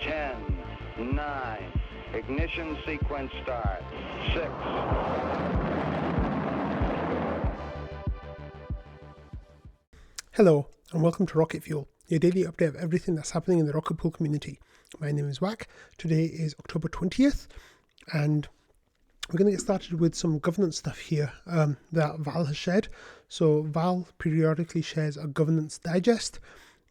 10, 9, ignition sequence start, 6. Hello and welcome to Rocket Fuel, your daily update of everything that's happening in the Rocket Pool community. My name is Wack. Today is October 20th and we're going to get started with some governance stuff here that Val has shared. So Val periodically shares a governance digest,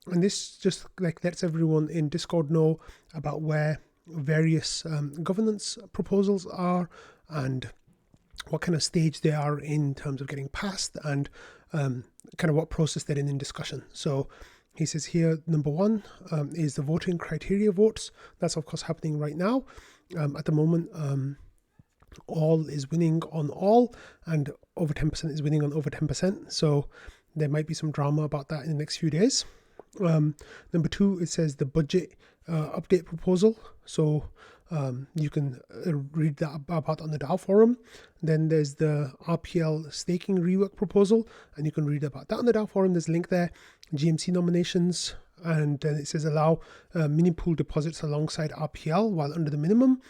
and this just lets everyone in Discord know about where various governance proposals are and what kind of stage they are in terms of getting passed and kind of what process they're in discussion. So he says here, number one is the voting criteria votes. That's of course happening right now. At the moment, all is winning on all and over 10% is winning on over 10%. So there might be some drama about that in the next few days. Number two, it says the budget update proposal. So you can read that about on the DAO forum. Then there's the RPL staking rework proposal, and you can read about that on the DAO forum. There's a link there. GMC nominations, and then it says allow mini pool deposits alongside RPL while under the minimum.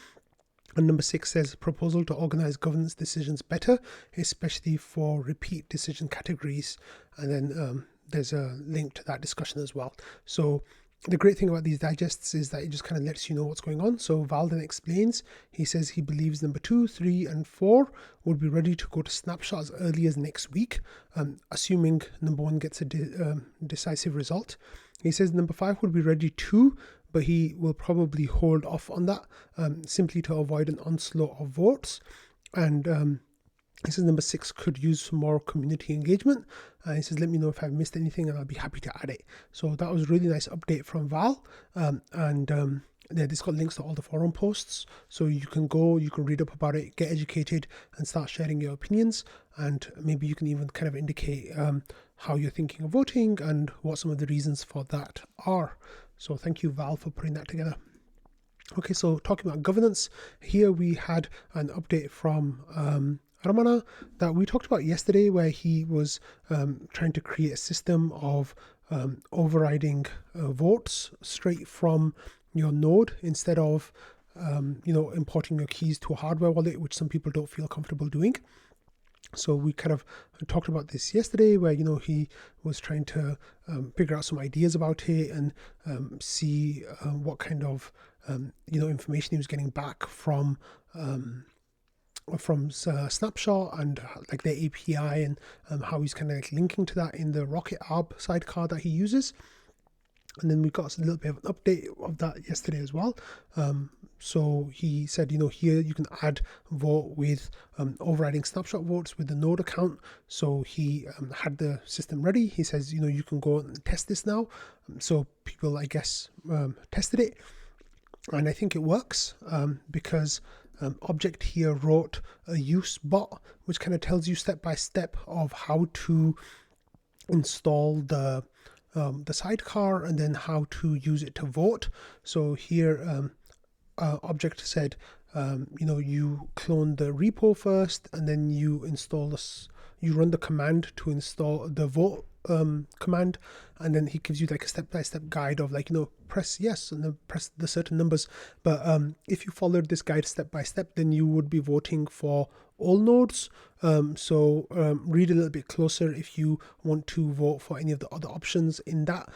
And number 6 says proposal to organize governance decisions better, especially for repeat decision categories. And then there's a link to that discussion as well. So the great thing about these digests is that it just kind of lets you know what's going on. So Val then explains, he says he believes number 2, 3, and 4 would be ready to go to snapshot as early as next week, assuming number 1 gets a decisive result. He says number 5 would be ready too, but he will probably hold off on that simply to avoid an onslaught of votes. And he says number 6 could use some more community engagement. He says, let me know if I've missed anything and I'll be happy to add it. So that was a really nice update from Val. This got links to all the forum posts. So you can go, you can read up about it, get educated and start sharing your opinions. And maybe you can even kind of indicate how you're thinking of voting and what some of the reasons for that are. So thank you, Val, for putting that together. Okay, so talking about governance, here we had an update from Ramana that we talked about yesterday, where he was trying to create a system of overriding votes straight from your node instead of importing your keys to a hardware wallet, which some people don't feel comfortable doing. So we kind of talked about this yesterday, where he was trying to figure out some ideas about it and see what kind of information he was getting back from Snapshot and like their API and how he's kind of like linking to that in the Rocket Aave sidecar that he uses. And then we got a little bit of an update of that yesterday as well. So he said, here you can add vote with overriding snapshot votes with the node account. So he had the system ready. He says, you can go and test this now. So people, I guess, tested it. And I think it works because Object here wrote a use bot, which kind of tells you step by step of how to install the sidecar and then how to use it to vote. So here Object said, you clone the repo first, and then you install this. You run the command to install the vote command, and then he gives you like a step-by-step guide of press yes and then press the certain numbers. But if you followed this guide step by step, then you would be voting for all nodes. So read a little bit closer if you want to vote for any of the other options in that.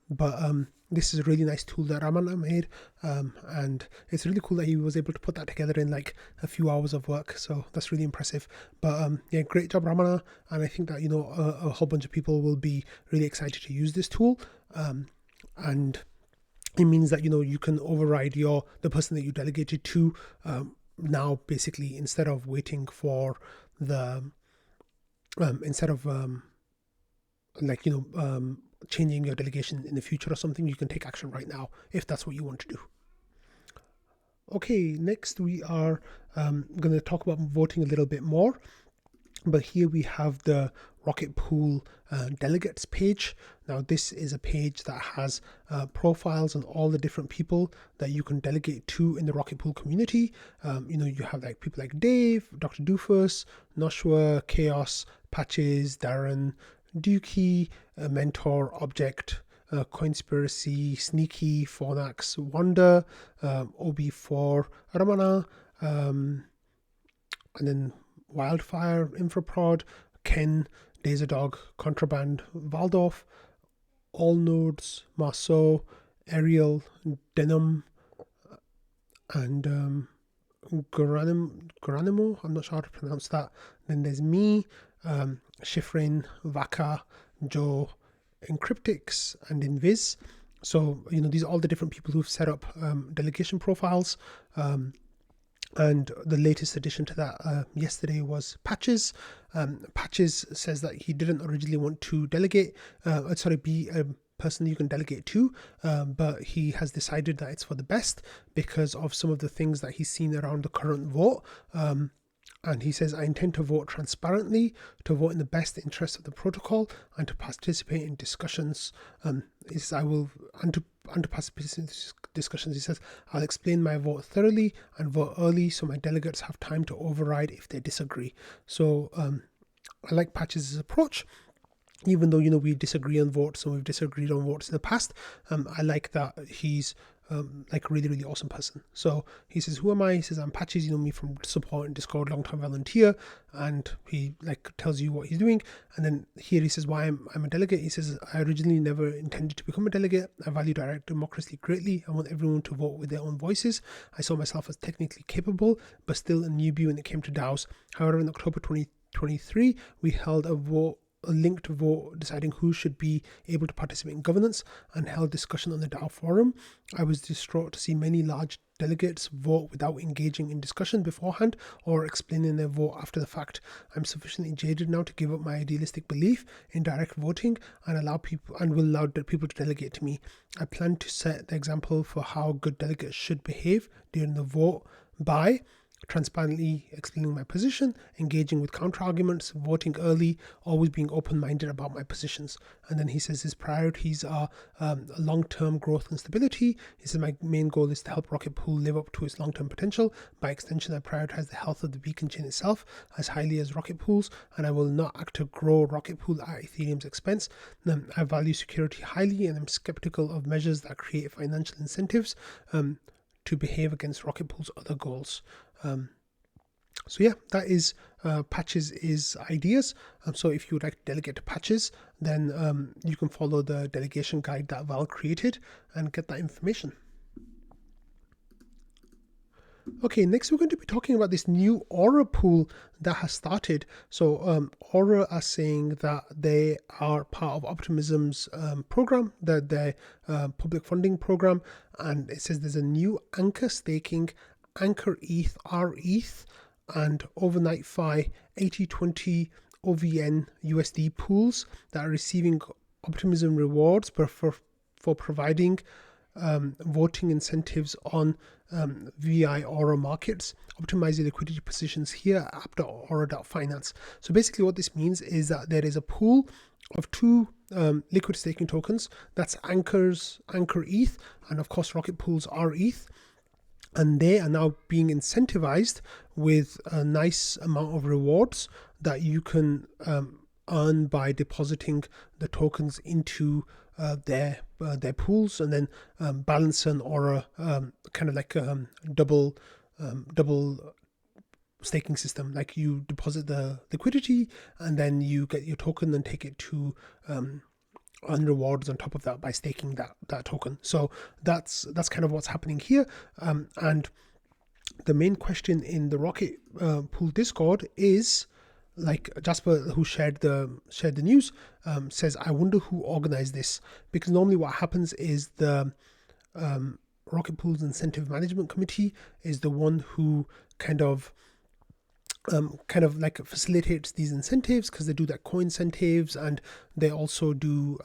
But this is a really nice tool that Ramana made, and it's really cool that he was able to put that together in like a few hours of work. So that's really impressive. But yeah, great job, Ramana. And I think that a whole bunch of people will be really excited to use this tool. And it means that you can override the person that you delegated to now, basically, instead of waiting for the changing your delegation in the future or something. You can take action right now if that's what you want to do. Okay, next we are going to talk about voting a little bit more. But here we have the Rocket Pool delegates page. Now this is a page that has profiles on all the different people that you can delegate to in the Rocket Pool community. You have like people like Dave, Dr. Doofus, Noshua, Chaos, Patches, Darren, Dookie, Mentor, Object, Coinspiracy, Sneaky, Fornax, Wonder, OB4, Ramana, and then Wildfire, Infraprod, Ken, Laserdog, Contraband, Waldorf, All Nodes, Marceau, Ariel, Denim, and Granimo, I'm not sure how to pronounce that. Then there's me, Shifrin, Vaka, Joe, Encryptix, and Invis. So, these are all the different people who've set up delegation profiles. And the latest addition to that yesterday was Patches. Patches says that he didn't originally want to be a person you can delegate to, but he has decided that it's for the best because of some of the things that he's seen around the current vote. And he says, I intend to vote transparently, to vote in the best interest of the protocol, and to participate in discussions. He says, to participate in discussions, he says, I'll explain my vote thoroughly and vote early so my delegates have time to override if they disagree. So I like Patches' approach. Even though, we disagree on votes and we've disagreed on votes in the past, I like that he's like a really, really awesome person. So he says, who am I? He says, I'm Patches, you know me from support and Discord, long-time volunteer. And he tells you what he's doing. And then here he says why I'm a delegate. He says, I originally never intended to become a delegate. I value direct democracy greatly. I want everyone to vote with their own voices. I saw myself as technically capable, but still a newbie when it came to DAOs. However, in October 2023, we held a linked vote deciding who should be able to participate in governance and held discussion on the DAO forum. I was distraught to see many large delegates vote without engaging in discussion beforehand or explaining their vote after the fact. I'm sufficiently jaded now to give up my idealistic belief in direct voting and will allow people to delegate to me. I plan to set the example for how good delegates should behave during the vote by transparently explaining my position, engaging with counter arguments, voting early, always being open-minded about my positions. And then he says his priorities are long-term growth and stability. He says my main goal is to help Rocket Pool live up to its long-term potential. By extension, I prioritize the health of the beacon chain itself as highly as Rocket Pool's, and I will not act to grow Rocket Pool at Ethereum's expense. I value security highly, and I'm skeptical of measures that create financial incentives to behave against Rocket Pool's other goals. So yeah, that is Patches' ideas. So if you would like to delegate to Patches, then you can follow the delegation guide that Val created and get that information. Okay, next we're going to be talking about this new Aura pool that has started. So Aura are saying that they are part of Optimism's program, their public funding program, and it says there's a new Anchor staking, Anchor ETH, rETH, and Overnight Fi 8020 OVN USD pools that are receiving Optimism rewards for providing voting incentives on VI Aura markets. Optimize your liquidity positions here at aura.finance. So basically what this means is that there is a pool of two liquid staking tokens. That's Anchor ETH and of course Rocket Pool's rETH. And they are now being incentivized with a nice amount of rewards that you can earn by depositing the tokens into their pools, and then Balancer and Aura kind of like double staking system. Like you deposit the liquidity and then you get your token and take it to earn rewards on top of that by staking that token. So that's kind of what's happening here. And the main question in the Rocket Pool Discord is, like Jasper, who shared the news, says, I wonder who organized this, because normally what happens is the Rocket Pool's Incentive Management Committee is the one who kind of like facilitates these incentives, because they do their co-incentives and they also do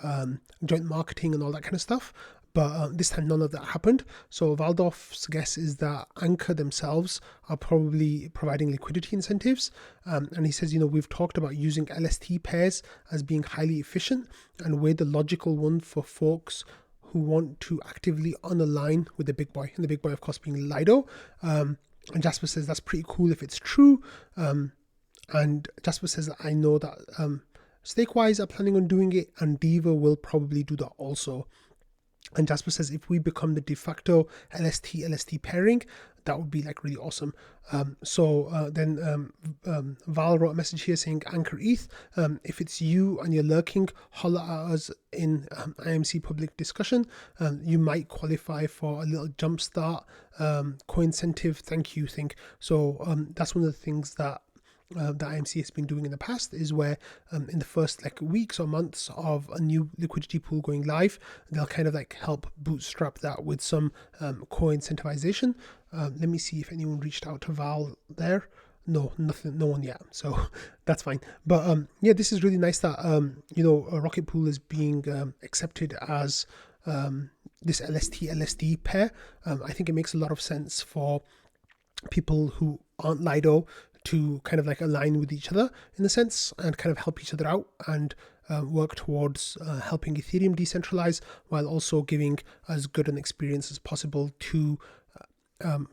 joint marketing and all that kind of stuff. But this time none of that happened. So Waldorf's guess is that Anchor themselves are probably providing liquidity incentives. And he says, we've talked about using LST pairs as being highly efficient, and we're the logical one for folks who want to actively unalign with the big boy. And the big boy, of course, being Lido. And Jasper says that's pretty cool if it's true. And Jasper says that I know that Stakewise are planning on doing it, and Diva will probably do that also. And Jasper says if we become the de facto LST pairing, that would be like really awesome. Then Val wrote a message here saying Anchor ETH. If it's you and you're lurking, holler at us in IMC public discussion. You might qualify for a little jumpstart co-incentive thank you thing. So that's one of the things that IMC has been doing in the past, is where in the first like weeks or months of a new liquidity pool going live, they'll kind of like help bootstrap that with some co-incentivization. Let me see if anyone reached out to Val there. No, nothing, no one yet, so that's fine. But yeah, this is really nice that a Rocket Pool is being accepted as this LST pair. I think it makes a lot of sense for people who aren't Lido to kind of like align with each other in a sense and kind of help each other out and work towards helping Ethereum decentralize, while also giving as good an experience as possible to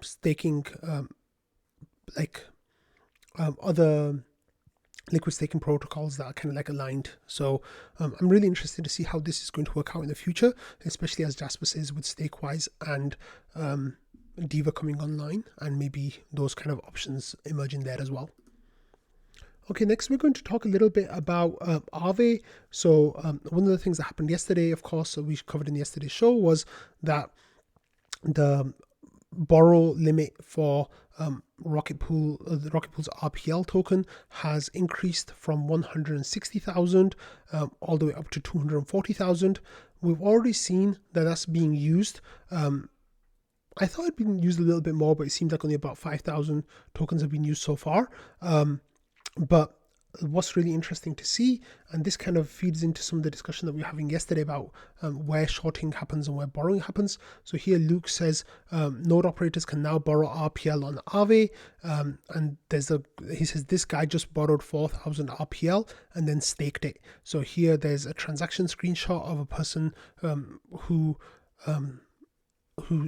staking other liquid staking protocols that are kind of like aligned. So I'm really interested to see how this is going to work out in the future, especially as Jasper says with Stakewise and Diva coming online, and maybe those kind of options emerging there as well. Okay, next we're going to talk a little bit about Aave. So one of the things that happened yesterday, of course, we covered in yesterday's show, was that the borrow limit for Rocket Pool's RPL token has increased from 160,000 all the way up to 240,000. We've already seen that that's being used. I thought it'd been used a little bit more, but it seems like only about 5,000 tokens have been used so far. But what's really interesting to see, and this kind of feeds into some of the discussion that we were having yesterday about where shorting happens and where borrowing happens. So here Luke says node operators can now borrow RPL on Aave, and he says this guy just borrowed 4,000 RPL and then staked it. So here there's a transaction screenshot of a person who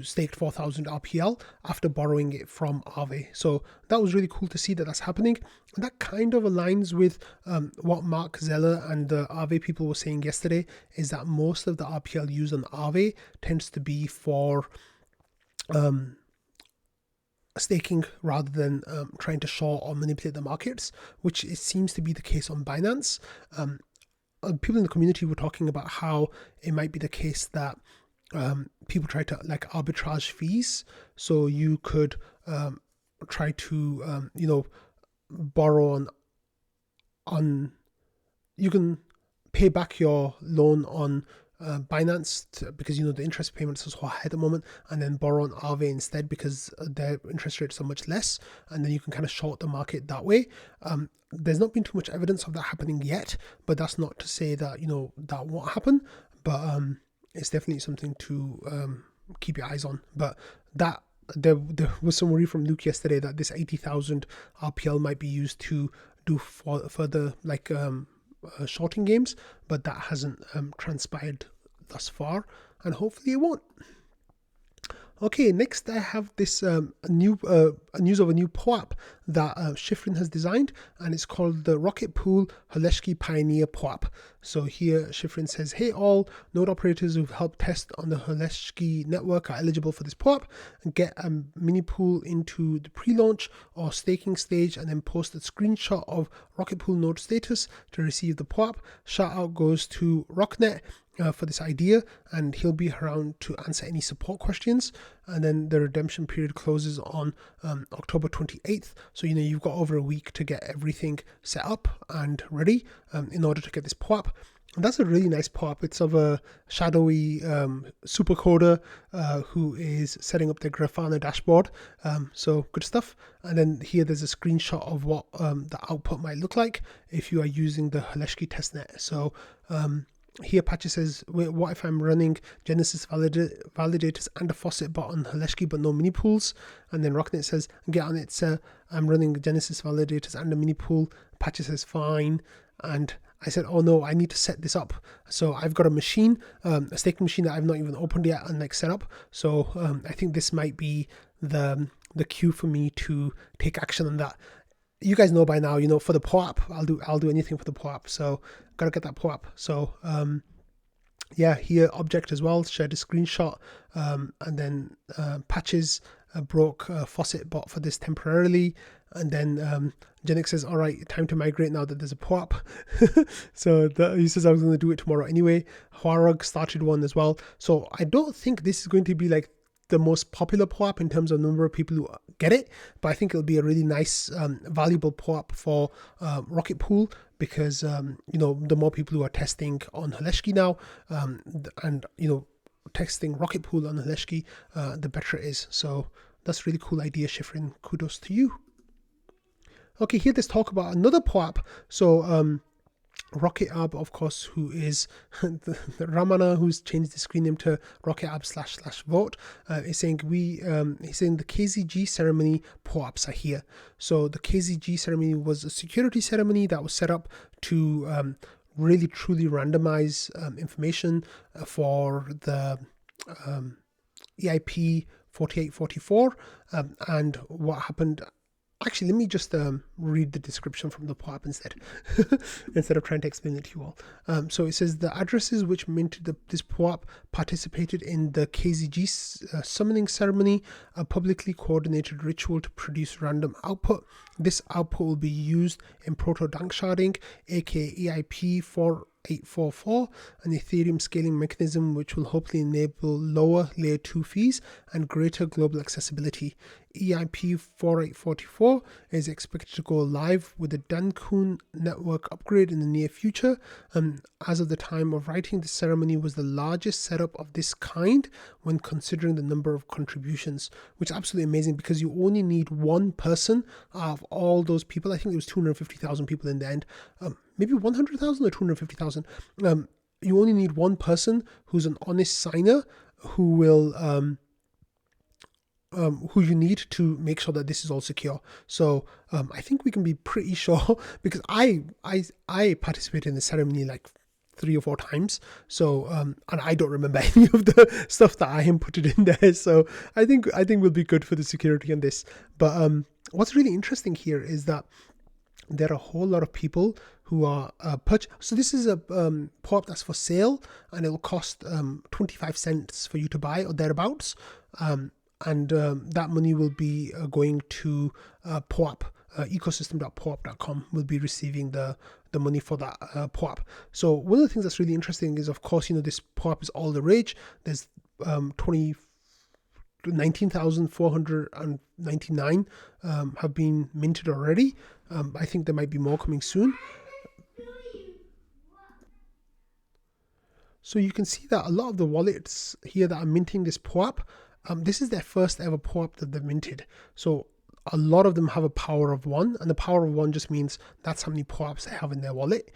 staked 4,000 RPL after borrowing it from Aave. So that was really cool to see that that's happening. And that kind of aligns with what Mark Zeller and the Aave people were saying yesterday, is that most of the RPL used on Aave tends to be for staking rather than trying to short or manipulate the markets, which it seems to be the case on Binance. People in the community were talking about how it might be the case that people try to like arbitrage fees, so you could try to borrow on you can pay back your loan on Binance because the interest payments are so high at the moment, and then borrow on Aave instead because their interest rates are much less, and then you can kind of short the market that way. There's not been too much evidence of that happening yet, but that's not to say that that won't happen. But it's definitely something to keep your eyes on. But that there was some worry from Luke yesterday that this 80,000 RPL might be used to do further shorting games, but that hasn't transpired thus far, and hopefully it won't. Okay, next I have this news of a new POAP that Shifrin has designed, and it's called the Rocket Pool Holesky Pioneer POAP. So here Shifrin says, hey all, node operators who've helped test on the Holesky network are eligible for this POAP, and get a mini pool into the pre-launch or staking stage, and then post a screenshot of Rocket Pool node status to receive the POAP. Shout out goes to Rocknet for this idea, and he'll be around to answer any support questions. And then the redemption period closes on October 28th, so you've got over a week to get everything set up and ready in order to get this POAP. And that's a really nice POAP. It's of a shadowy supercoder who is setting up their Grafana dashboard. So good stuff. And then here there's a screenshot of what the output might look like if you are using the Holesky testnet. So here Patchy says, wait, what if I'm running Genesis validators and a faucet bot on Holesky but no mini pools? And then Rocknet says, get on it sir, I'm running Genesis validators and a mini pool. Patchy says, fine. And I said, oh no, I need to set this up. So I've got a machine, a staking machine that I've not even opened yet and set up. So I think this might be the cue for me to take action on that. you guys know by now, for the POAP, I'll do anything for the POAP. So gotta get that POAP. So yeah, here object as well, shared a screenshot, and then patches broke faucet bot for this temporarily, and then Genix says, all right, time to migrate now that there's a POAP. So he says I was going to do it tomorrow anyway. Huarug started one as well. So I don't think this is going to be like the most popular POAP in terms of number of people who get it, but I think it'll be a really nice, valuable POAP for Rocket Pool, because the more people who are testing on Holesky now, and testing Rocket Pool on Holesky, the better it is. So that's a really cool idea, Shifrin. Kudos to you. Okay, here let's talk about another POAP. So Rocket Aave, of course, who is the Ramana, who's changed the screen name to Rocket Aave / vote, is saying he's saying the KZG ceremony POAPs are here. So the KZG ceremony was a security ceremony that was set up to really truly randomize information for the EIP 4844, and what happened. Actually, let me just read the description from the POAP instead, instead of trying to explain it to you all. So it says the addresses which minted this POAP participated in the KZG summoning ceremony, a publicly coordinated ritual to produce random output. This output will be used in proto danksharding, aka EIP 4844, an Ethereum scaling mechanism which will hopefully enable lower layer 2 fees and greater global accessibility. EIP 4844 is expected to go live with the Dankun network upgrade in the near future. As of the time of writing, the ceremony was the largest setup of this kind when considering the number of contributions, which is absolutely amazing, because you only need one person out of all those people. I think it was 250,000 people in the end. Maybe 100,000 or 250,000. You only need one person who's an honest signer who will who you need to make sure that this is all secure. So I think we can be pretty sure, because I participated in the ceremony like 3 or 4 times. So and I don't remember any of the stuff that I inputted in there. So I think we'll be good for the security on this. But what's really interesting here is that there are a whole lot of people who are so this is a POAP that's for sale, and it will cost 25 cents for you to buy or thereabouts. And that money will be going to POAP, ecosystem.poap.com will be receiving the money for that POAP. So one of the things that's really interesting is, of course, this POAP is all the rage. There's 19,499 have been minted already. I think there might be more coming soon. So you can see that a lot of the wallets here that are minting this POAP, this is their first ever POAP that they've minted. So a lot of them have a power of 1, and the power of 1 just means that's how many POAPs they have in their wallet.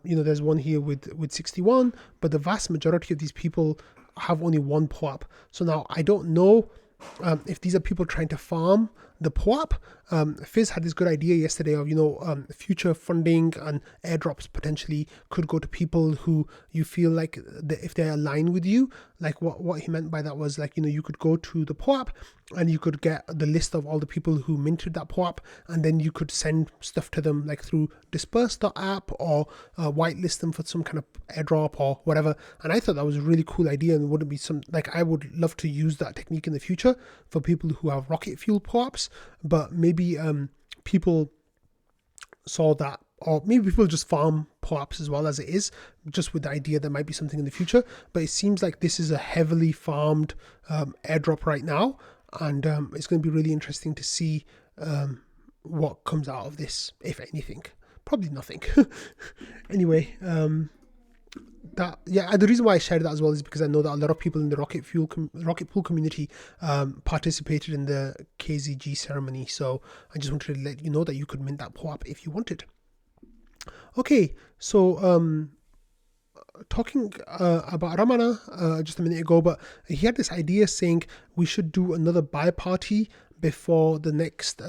There's one here with 61, but the vast majority of these people have only 1 POAP. So now I don't know if these are people trying to farm the POAP. Fizz had this good idea yesterday of, future funding and airdrops potentially could go to people who you feel like if they align with you. Like what he meant by that was like, you could go to the POAP and you could get the list of all the people who minted that POAP, and then you could send stuff to them like through disperse.app or whitelist them for some kind of airdrop or whatever. And I thought that was a really cool idea, and wouldn't be I would love to use that technique in the future for people who have rocket fuel POAPs. But maybe people saw that, or maybe people just farm POAPs as well as it is, just with the idea there might be something in the future. But it seems like this is a heavily farmed airdrop right now, and it's going to be really interesting to see what comes out of this, if anything. Probably nothing. Anyway, the reason why I shared that as well is because I know that a lot of people in the Rocket Pool community participated in the KZG ceremony. So I just wanted to let you know that you could mint that POAP if you wanted. Okay, so talking about Ramana just a minute ago, but he had this idea saying we should do another buy party before the next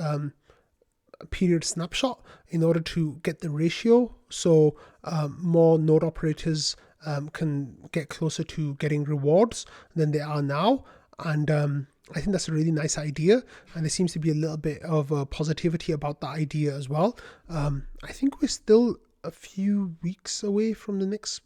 period snapshot in order to get the ratio, so more node operators can get closer to getting rewards than they are now. And I think that's a really nice idea, and there seems to be a little bit of positivity about that idea as well. I think we're still a few weeks away from the next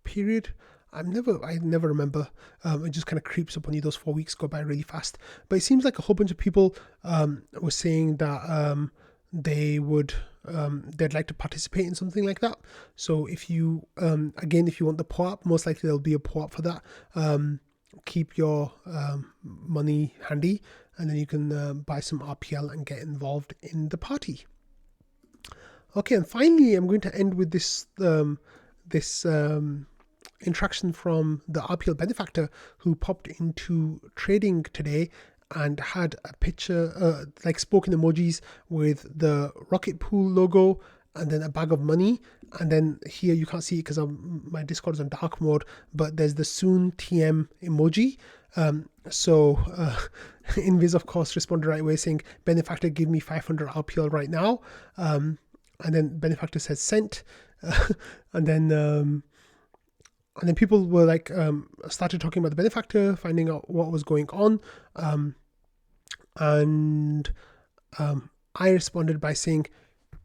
period. I never remember. It just kind of creeps up on you. Those 4 weeks go by really fast. But it seems like a whole bunch of people were saying that they'd like to participate in something like that. So if you if you want the POAP, most likely there'll be a POAP for that. Keep your money handy, and then you can buy some RPL and get involved in the party. Okay, and finally, I'm going to end with this interaction from the RPL benefactor who popped into trading today and had a picture, like spoken emojis with the rocket pool logo and then a bag of money. And then here you can't see it because my Discord is on dark mode, but there's the soon TM emoji. So Invis, of course, responded right away saying, benefactor, give me 500 RPL right now. And then benefactor says sent. And then people were like, started talking about the benefactor, finding out what was going on. And I responded by saying,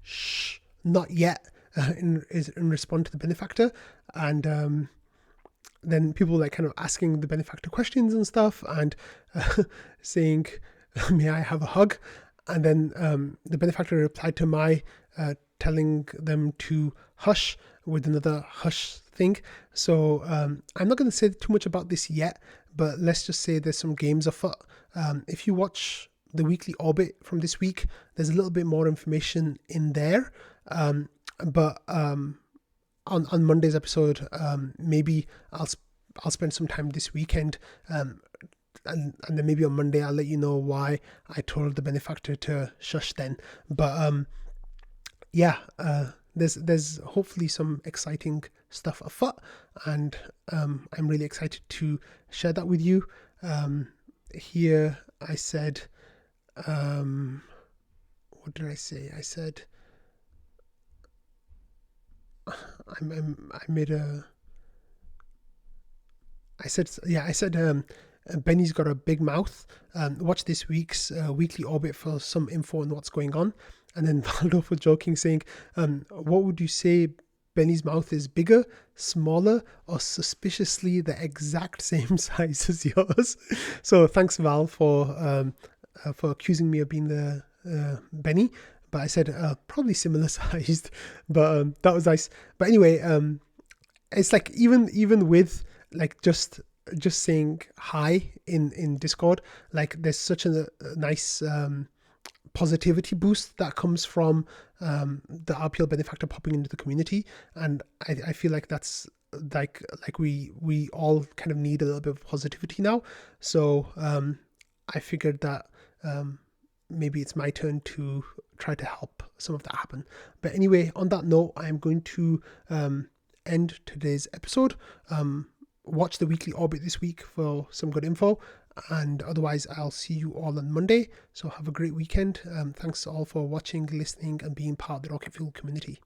shh, not yet, in response to the benefactor. And then people like kind of asking the benefactor questions and stuff, and saying, may I have a hug? And then the benefactor replied to my telling them to hush with another hush thing. So I'm not going to say too much about this yet, but let's just say there's some games afoot. If you watch the weekly orbit from this week, there's a little bit more information in there. But on Monday's episode, maybe I'll spend some time this weekend, and then maybe on Monday I'll let you know why I told the benefactor to shush then. But there's hopefully some exciting stuff afoot, and I'm really excited to share that with you. Here I said, what did I say? I said, I said Benny's got a big mouth. Watch this week's weekly orbit for some info on what's going on. And then Valdorf was joking, saying, what would you say Benny's mouth is, bigger, smaller, or suspiciously the exact same size as yours? So thanks, Val, for accusing me of being the Benny. But I said probably similar sized, but that was nice. But anyway, it's like even with like just saying hi in Discord, like there's such a nice positivity boost that comes from the RPL benefactor popping into the community, and I feel like that's like we all kind of need a little bit of positivity now. So I figured that maybe it's my turn to try to help some of that happen. But anyway, on that note, I'm going to end today's episode. Watch the weekly orbit this week for some good info, and otherwise I'll see you all on Monday. So have a great weekend. Thanks all for watching, listening, and being part of the Rocket Fuel community.